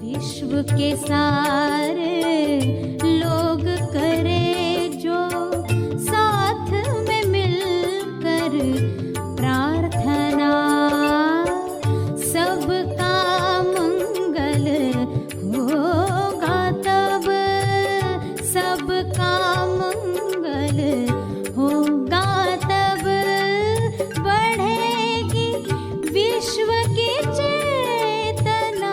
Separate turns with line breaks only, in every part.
विश्व के सारे लोग करे जो साथ में मिलकर प्रार्थना, सबका मंगल होगा तब, सबका मंगल होगा तब, बढ़ेगी विश्व की चेतना।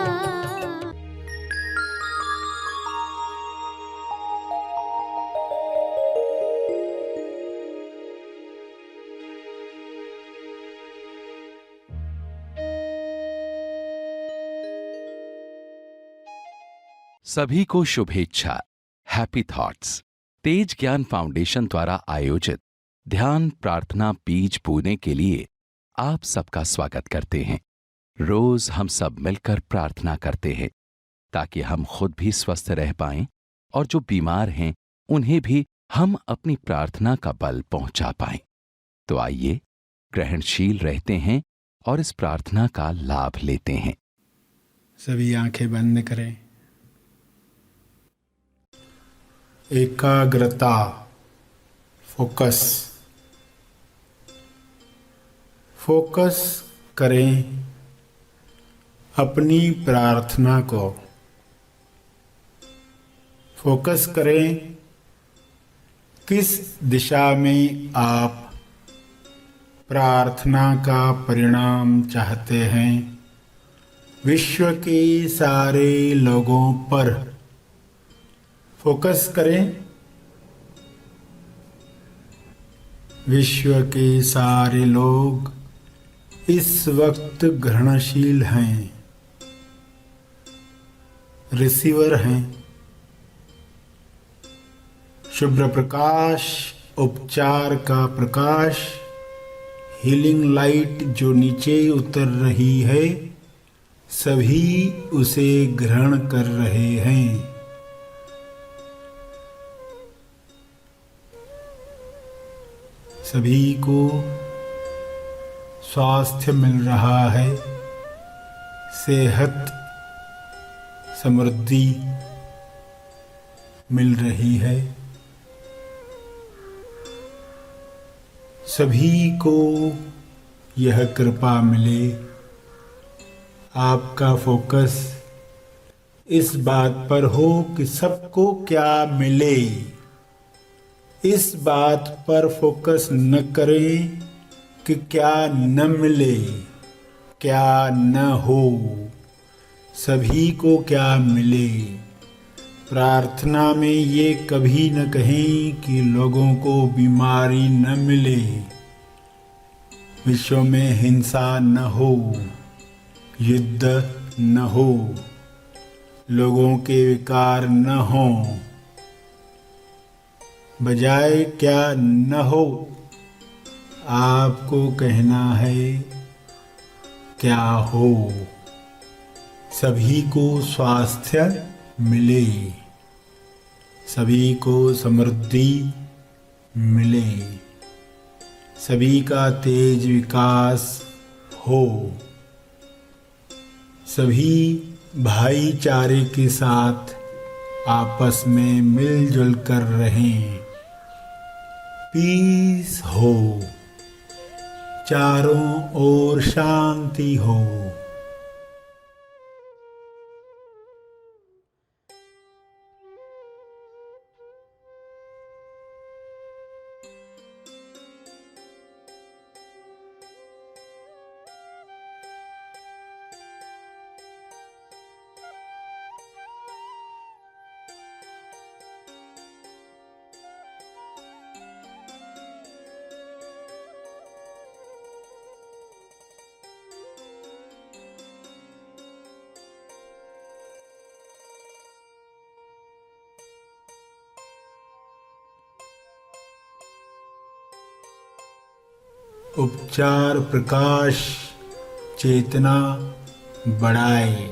सभी को शुभेच्छा। हैप्पी थॉट्स तेज ज्ञान फाउंडेशन द्वारा आयोजित ध्यान प्रार्थना बीज बोने के लिए आप सबका स्वागत करते हैं। रोज हम सब मिलकर प्रार्थना करते हैं ताकि हम खुद भी स्वस्थ रह पाएं और जो बीमार हैं उन्हें भी हम अपनी प्रार्थना का बल पहुंचा पाएं। तो आइए ग्रहणशील रहते हैं और इस प्रार्थना का लाभ लेते हैं।
सभी आंखें बंद करें। एकाग्रता, फोकस करें अपनी प्रार्थना को। फोकस करें किस दिशा में आप प्रार्थना का परिणाम चाहते हैं। विश्व के सारे लोगों पर फोकस करें। विश्व के सारे लोग इस वक्त ग्रहणशील हैं, रिसीवर हैं। शुभ्र प्रकाश, उपचार का प्रकाश, हीलिंग लाइट जो नीचे उतर रही है, सभी उसे ग्रहण कर रहे हैं। सभी को स्वास्थ्य मिल रहा है, सेहत, समृद्धि मिल रही है। सभी को यह कृपा मिले। आपका फोकस इस बात पर हो कि सबको क्या मिले। इस बात पर फोकस न करें कि क्या न मिले, क्या न हो। सभी को क्या मिले। प्रार्थना में ये कभी न कहें कि लोगों को बीमारी न मिले, विश्व में हिंसा न हो, युद्ध न हो, लोगों के विकार न हो। बजाय क्या न हो, आपको कहना है क्या हो। सभी को स्वास्थ्य मिले, सभी को समृद्धि मिले, सभी का तेज विकास हो, सभी भाईचारे के साथ आपस में मिलजुल कर रहें। पीस हो, चारों ओर शांति हो। उपचार प्रकाश चेतना बढ़ाए।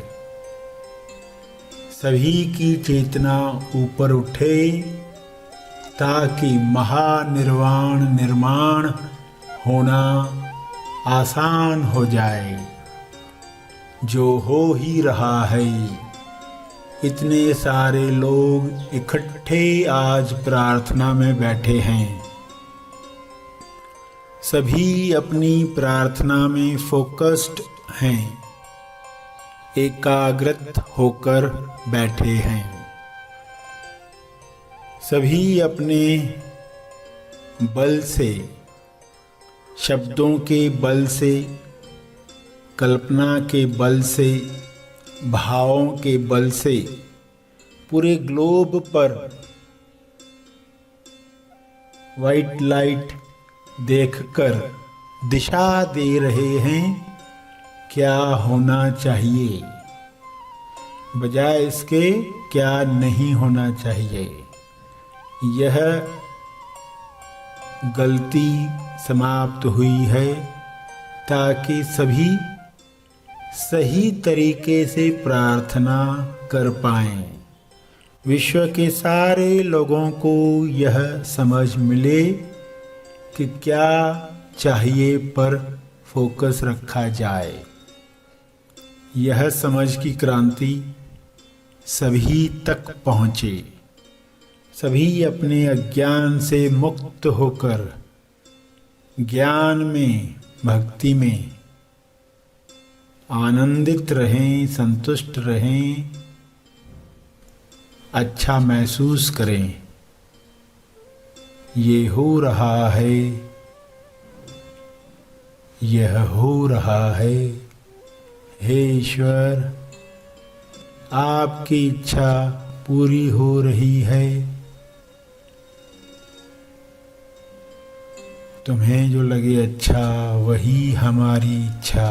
सभी की चेतना ऊपर उठे ताकि महानिर्वाण निर्माण होना आसान हो जाए। जो हो ही रहा है, इतने सारे लोग इकट्ठे आज प्रार्थना में बैठे हैं। सभी अपनी प्रार्थना में फोकस्ड हैं, एकाग्रत होकर बैठे हैं। सभी अपने बल से, शब्दों के बल से, कल्पना के बल से, भावों के बल से पूरे ग्लोब पर वाइट लाइट देखकर दिशा दे रहे हैं क्या होना चाहिए, बजाय इसके क्या नहीं होना चाहिए। यह गलती समाप्त हुई है ताकि सभी सही तरीके से प्रार्थना कर पाएं। विश्व के सारे लोगों को यह समझ मिले कि क्या चाहिए पर फोकस रखा जाए। यह समझ की क्रांति सभी तक पहुँचे। सभी अपने अज्ञान से मुक्त होकर ज्ञान में, भक्ति में आनंदित रहें, संतुष्ट रहें, अच्छा महसूस करें। ये हो रहा है, यह हो रहा है। हे ईश्वर, आपकी इच्छा पूरी हो रही है। तुम्हें जो लगे अच्छा, वही हमारी इच्छा।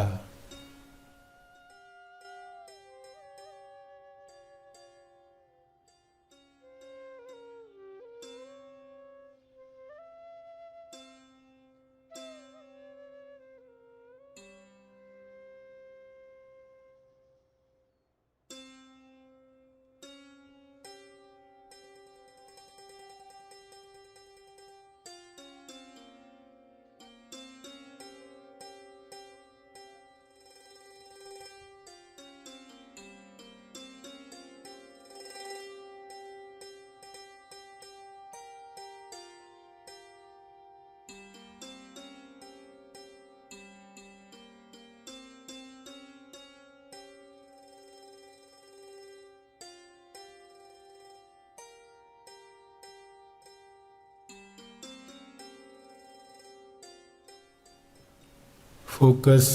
फोकस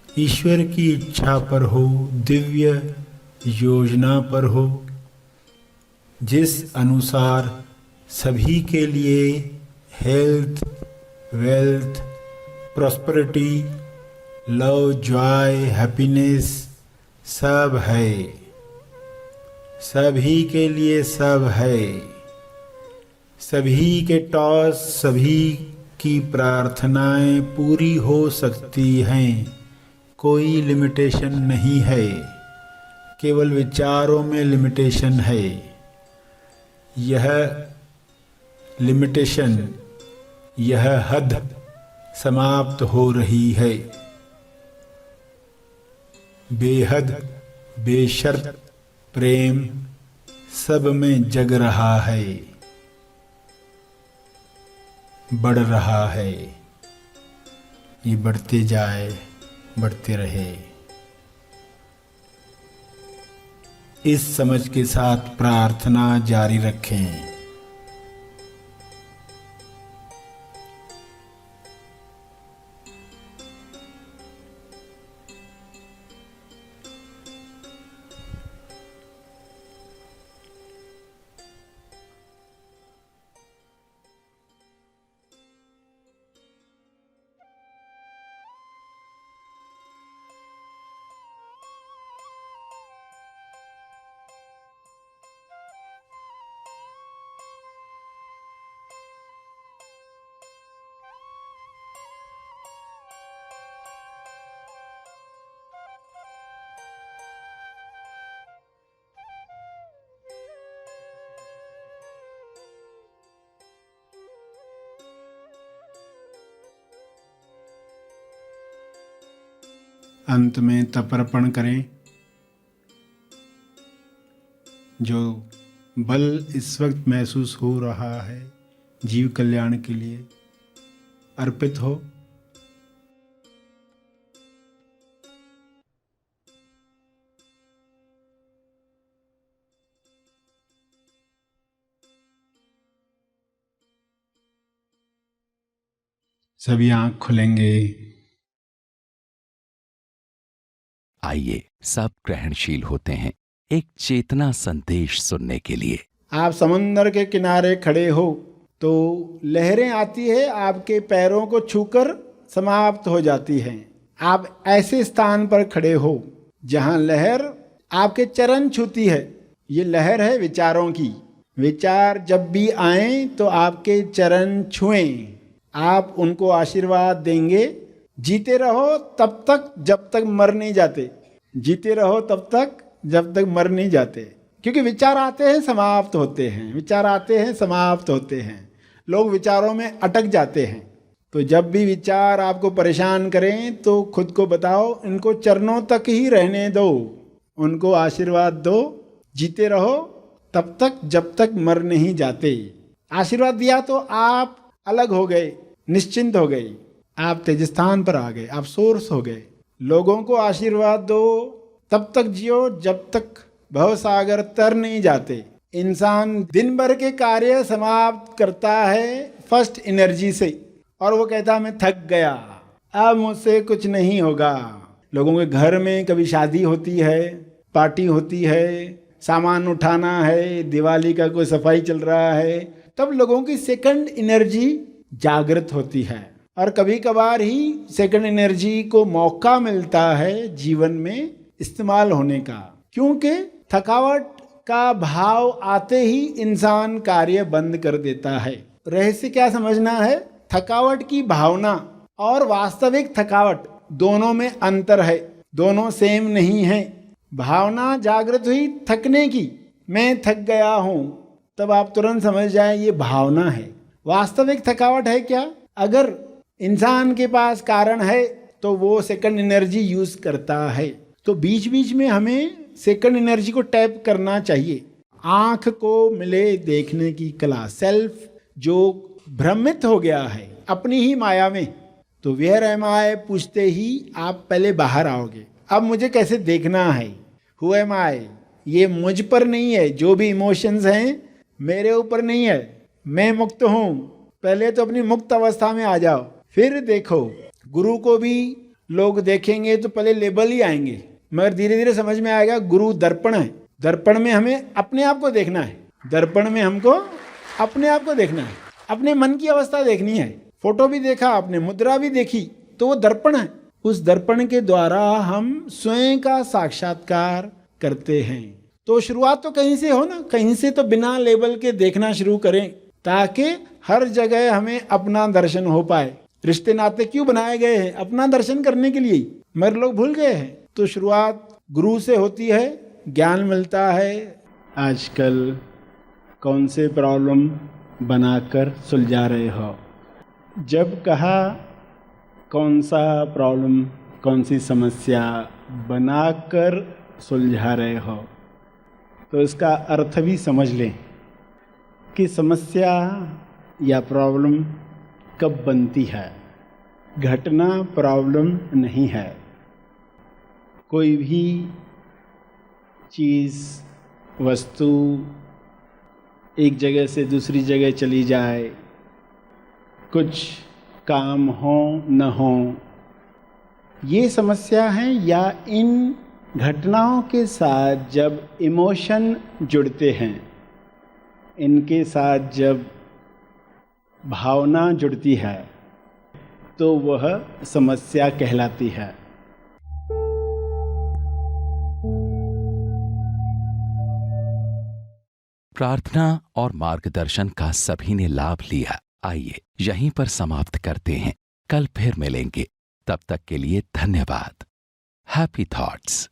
ईश्वर की इच्छा पर हो, दिव्य योजना पर हो, जिस अनुसार सभी के लिए health, wealth, prosperity, love, Joy, happiness सब है। सभी के लिए सब है। सभी के टॉस, सभी की प्रार्थनाएं पूरी हो सकती हैं। कोई लिमिटेशन नहीं है, केवल विचारों में लिमिटेशन है। यह लिमिटेशन, यह हद समाप्त हो रही है। बेहद, बेशर्त प्रेम सब में जग रहा है, बढ़ रहा है। ये बढ़ते जाए, बढ़ते रहे। इस समझ के साथ प्रार्थना जारी रखें। अंत में तर्पण करें। जो बल इस वक्त महसूस हो रहा है जीव कल्याण के लिए अर्पित हो। सभी आंख खुलेंगे।
आइए सब ग्रहणशील होते हैं एक चेतना संदेश सुनने के लिए।
आप समंदर के किनारे खड़े हो तो लहरें आती है, आपके पैरों को छूकर समाप्त हो जाती हैं। आप ऐसे स्थान पर खड़े हो जहां लहर आपके चरण छूती है। ये लहर है विचारों की। विचार जब भी आए तो आपके चरण छुएं, आप उनको आशीर्वाद देंगे। जीते रहो तब तक जब तक मर नहीं जाते। जीते रहो तब तक जब तक मर नहीं जाते, क्योंकि विचार आते हैं समाप्त होते हैं, विचार आते हैं समाप्त होते हैं। लोग विचारों में अटक जाते हैं। तो जब भी विचार आपको परेशान करें तो खुद को बताओ, इनको चरणों तक ही रहने दो, उनको आशीर्वाद दो। जीते रहो तब तक जब तक मर नहीं जाते। आशीर्वाद दिया तो आप अलग हो गए, निश्चिंत हो गए, आप तेज स्थान पर आ गए, आप सोर्स हो गए। लोगों को आशीर्वाद दो, तब तक जियो जब तक भवसागर तर नहीं जाते। इंसान दिन भर के कार्य समाप्त करता है फर्स्ट एनर्जी से, और वो कहता है मैं थक गया, अब मुझसे कुछ नहीं होगा। लोगों के घर में कभी शादी होती है, पार्टी होती है, सामान उठाना है, दिवाली का कोई सफाई चल रहा है, तब लोगों की सेकंड एनर्जी जागृत होती है। और कभी कभार ही सेकंड एनर्जी को मौका मिलता है जीवन में इस्तेमाल होने का, क्योंकि थकावट का भाव आते ही इंसान कार्य बंद कर देता है। रहस्य क्या समझना है? थकावट की भावना और वास्तविक थकावट दोनों में अंतर है, दोनों सेम नहीं है। भावना जागृत हुई थकने की, मैं थक गया हूं, तब आप तुरंत समझ जाए ये भावना है। वास्तविक थकावट है क्या? अगर इंसान के पास कारण है तो वो सेकंड एनर्जी यूज करता है। तो बीच बीच में हमें सेकंड एनर्जी को टैप करना चाहिए। आंख को मिले देखने की कला, सेल्फ जो भ्रमित हो गया है अपनी ही माया में, तो वेयर एम आई पूछते ही आप पहले बाहर आओगे। अब मुझे कैसे देखना है? हु एम आई? ये मुझ पर नहीं है, जो भी इमोशंस हैं मेरे ऊपर नहीं है, मैं मुक्त हूं। पहले तो अपनी मुक्त अवस्था में आ जाओ, फिर देखो। गुरु को भी लोग देखेंगे तो पहले लेबल ही आएंगे, मगर धीरे धीरे समझ में आएगा गुरु दर्पण है। दर्पण में हमें अपने आप को देखना है, दर्पण में हमको अपने आप को देखना है, अपने मन की अवस्था देखनी है। फोटो भी देखा आपने, मुद्रा भी देखी, तो वो दर्पण है। उस दर्पण के द्वारा हम स्वयं का साक्षात्कार करते हैं। तो शुरुआत तो कहीं से हो ना, कहीं से तो बिना लेबल के देखना शुरू करें, ताकि हर जगह हमें अपना दर्शन हो पाए। रिश्ते नाते क्यों बनाए गए हैं? अपना दर्शन करने के लिए, मगर लोग भूल गए हैं। तो शुरुआत गुरु से होती है, ज्ञान मिलता है। आजकल कौन से प्रॉब्लम बनाकर सुलझा रहे हो? जब कहा कौन सा प्रॉब्लम, कौन सी समस्या बनाकर सुलझा रहे हो, तो इसका अर्थ भी समझ लें कि समस्या या प्रॉब्लम कब बनती है। घटना प्रॉब्लम नहीं है। कोई भी चीज़, वस्तु एक जगह से दूसरी जगह चली जाए, कुछ काम हो न हो, ये समस्या है। या इन घटनाओं के साथ जब इमोशन जुड़ते हैं, इनके साथ जब भावना जुड़ती है, तो वह समस्या कहलाती है।
प्रार्थना और मार्गदर्शन का सभी ने लाभ लिया। आइए यहीं पर समाप्त करते हैं, कल फिर मिलेंगे। तब तक के लिए धन्यवाद। Happy thoughts.